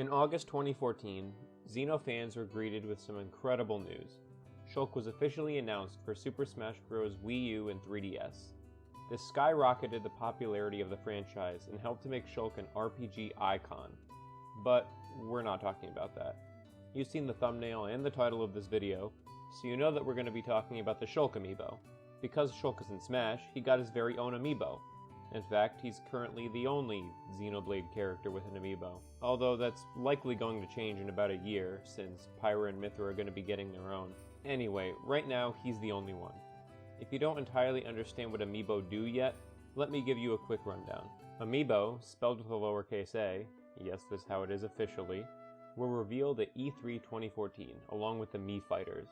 In August 2014, Xeno fans were greeted with some incredible news. Shulk was officially announced for Super Smash Bros. Wii U and 3DS. This skyrocketed the popularity of the franchise and helped to make Shulk an RPG icon. But we're not talking about that. You've seen the thumbnail and the title of this video, so you know that we're going to be talking about the Shulk Amiibo. Because Shulk is in Smash, he got his very own Amiibo. In fact, he's currently the only Xenoblade character with an Amiibo, although that's likely going to change in about a year, since Pyra and Mithra are going to be getting their own. Anyway, right now, he's the only one. If you don't entirely understand what Amiibo do yet, let me give you a quick rundown. Amiibo, spelled with a lowercase a, yes, that's how it is officially, were revealed at E3 2014, along with the Mii Fighters.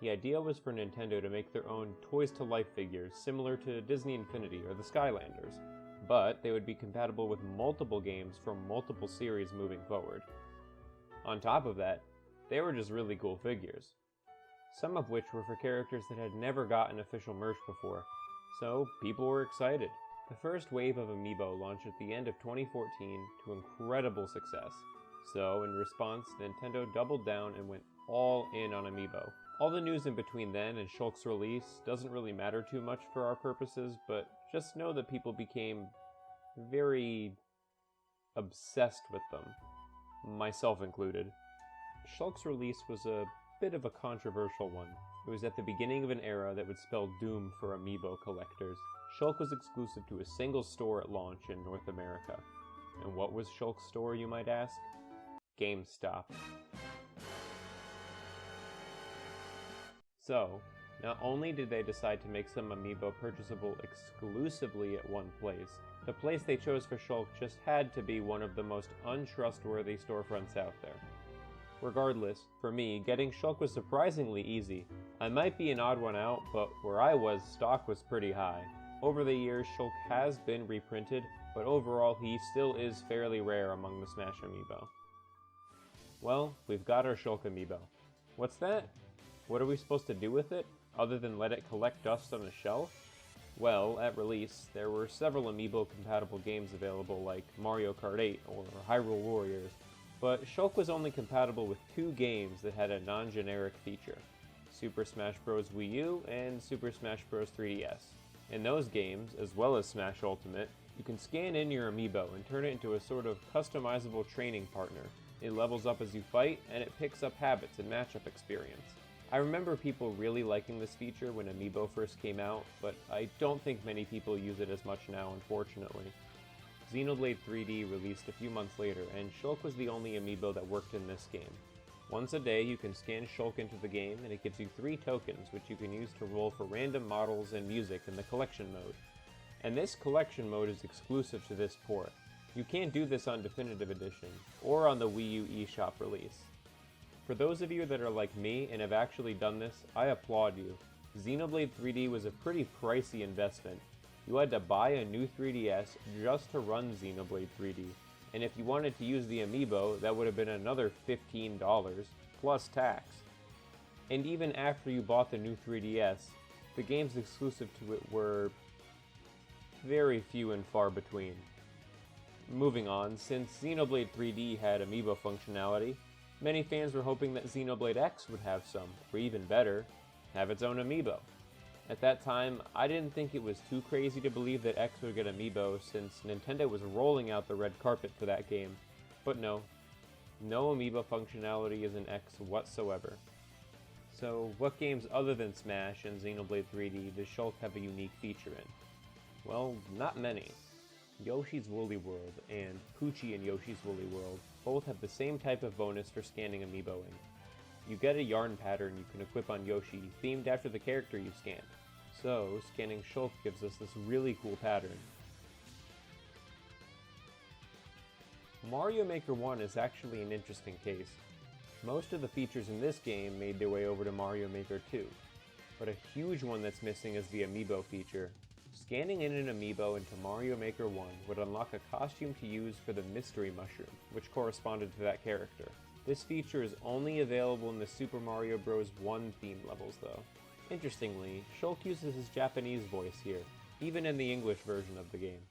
The idea was for Nintendo to make their own toys-to-life figures similar to Disney Infinity or the Skylanders, but they would be compatible with multiple games from multiple series moving forward. On top of that, they were just really cool figures, some of which were for characters that had never gotten official merch before, so people were excited. The first wave of Amiibo launched at the end of 2014 to incredible success, so in response, Nintendo doubled down and went all in on Amiibo. All the news in between then and Shulk's release doesn't really matter too much for our purposes, but just know that people became very obsessed with them, myself included. Shulk's release was a bit of a controversial one. It was at the beginning of an era that would spell doom for Amiibo collectors. Shulk was exclusive to a single store at launch in North America. And what was Shulk's store, you might ask? GameStop. So, not only did they decide to make some Amiibo purchasable exclusively at one place, the place they chose for Shulk just had to be one of the most untrustworthy storefronts out there. Regardless, for me, getting Shulk was surprisingly easy. I might be an odd one out, but where I was, stock was pretty high. Over the years, Shulk has been reprinted, but overall he still is fairly rare among the Smash Amiibo. Well, we've got our Shulk Amiibo. What's that? What are we supposed to do with it, other than let it collect dust on a shelf? Well, at release, there were several Amiibo-compatible games available like Mario Kart 8 or Hyrule Warriors, but Shulk was only compatible with two games that had a non-generic feature, Super Smash Bros. Wii U and Super Smash Bros. 3DS. In those games, as well as Smash Ultimate, you can scan in your Amiibo and turn it into a sort of customizable training partner. It levels up as you fight, and it picks up habits and matchup experience. I remember people really liking this feature when Amiibo first came out, but I don't think many people use it as much now, unfortunately. Xenoblade 3D released a few months later, and Shulk was the only Amiibo that worked in this game. Once a day, you can scan Shulk into the game, and it gives you 3 tokens, which you can use to roll for random models and music in the collection mode. And this collection mode is exclusive to this port. You can't do this on Definitive Edition, or on the Wii U eShop release. For those of you that are like me and have actually done this, I applaud you. Xenoblade 3D was a pretty pricey investment. You had to buy a new 3DS just to run Xenoblade 3D, and if you wanted to use the Amiibo, that would have been another $15, plus tax. And even after you bought the new 3DS, the games exclusive to it were very few and far between. Moving on, since Xenoblade 3D had Amiibo functionality, many fans were hoping that Xenoblade X would have some, or even better, have its own Amiibo. At that time, I didn't think it was too crazy to believe that X would get Amiibo since Nintendo was rolling out the red carpet for that game, but no Amiibo functionality is in X whatsoever. So what games other than Smash and Xenoblade 3D does Shulk have a unique feature in? Well, not many. Yoshi's Woolly World and Poochie and Yoshi's Woolly World both have the same type of bonus for scanning Amiiboing. You get a yarn pattern you can equip on Yoshi themed after the character you scanned. So, scanning Shulk gives us this really cool pattern. Mario Maker 1 is actually an interesting case. Most of the features in this game made their way over to Mario Maker 2, but a huge one that's missing is the Amiibo feature. Scanning in an Amiibo into Mario Maker 1 would unlock a costume to use for the Mystery Mushroom, which corresponded to that character. This feature is only available in the Super Mario Bros. 1 theme levels though. Interestingly, Shulk uses his Japanese voice here, even in the English version of the game.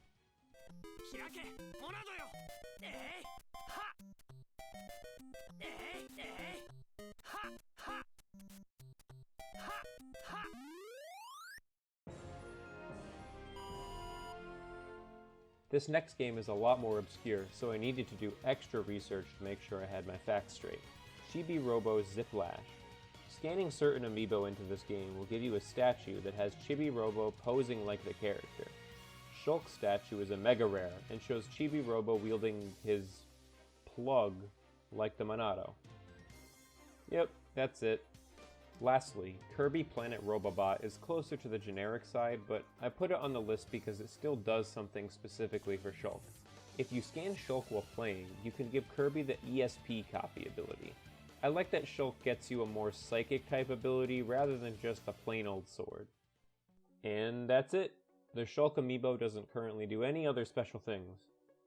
This next game is a lot more obscure, so I needed to do extra research to make sure I had my facts straight. Chibi Robo Zip Lash. Scanning certain Amiibo into this game will give you a statue that has Chibi Robo posing like the character. Shulk's statue is a mega rare and shows Chibi Robo wielding his plug like the Monado. Yep, that's it. Lastly, Kirby Planet Robobot is closer to the generic side, but I put it on the list because it still does something specifically for Shulk. If you scan Shulk while playing, you can give Kirby the ESP copy ability. I like that Shulk gets you a more psychic type ability rather than just a plain old sword. And that's it. The Shulk Amiibo doesn't currently do any other special things,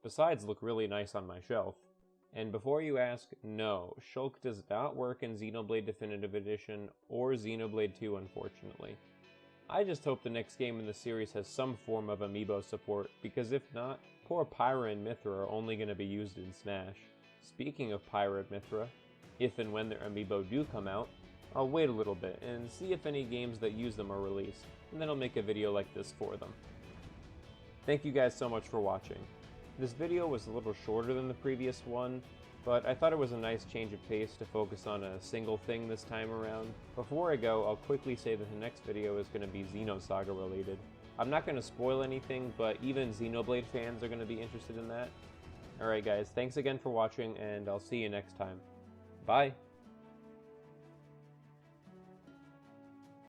besides look really nice on my shelf. And before you ask, no, Shulk does not work in Xenoblade Definitive Edition or Xenoblade 2, unfortunately. I just hope the next game in the series has some form of Amiibo support, because if not, poor Pyra and Mithra are only going to be used in Smash. Speaking of Pyra and Mithra, if and when their Amiibo do come out, I'll wait a little bit and see if any games that use them are released, and then I'll make a video like this for them. Thank you guys so much for watching. This video was a little shorter than the previous one, but I thought it was a nice change of pace to focus on a single thing this time around. Before I go, I'll quickly say that the next video is going to be Xenosaga related. I'm not going to spoil anything, but even Xenoblade fans are going to be interested in that. Alright guys, thanks again for watching, and I'll see you next time. Bye!